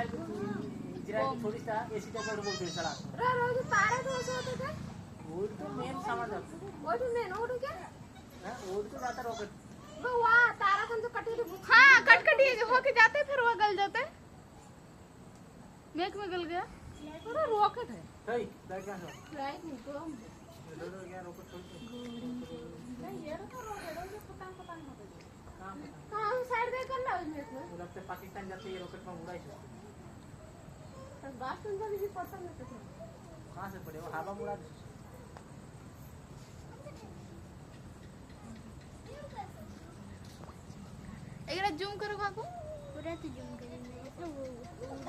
Israel थोड़ी सा AC का बोलते हैं सड़ा रे रोज तारे तो ऐसे होते थे वो तो मेन समझ आता वो तो मेन वो तो क्या है वो तो जाता रॉकेट वो वाह तारा कौन तो कटी हाँ कटकटी होके जाते फिर वो गल जाते मेघ में गल गया अरे रॉकेट है सही बैठ गया राइट नहीं तो क्या रॉकेट छोड़ नहीं ये तो रॉकेट है पतंग पतंग होते कहां कहां साइड दे कर लो इसमें वो लगता है पाकिस्तान जाते ये रॉकेट में उड़ाई है तो बात सुन कर भी पतंग नहीं तो कहां से पड़े वो हवा में उड़ा दे एकरा जूम करो काकू पूरा तो जूम करेंगे तो वो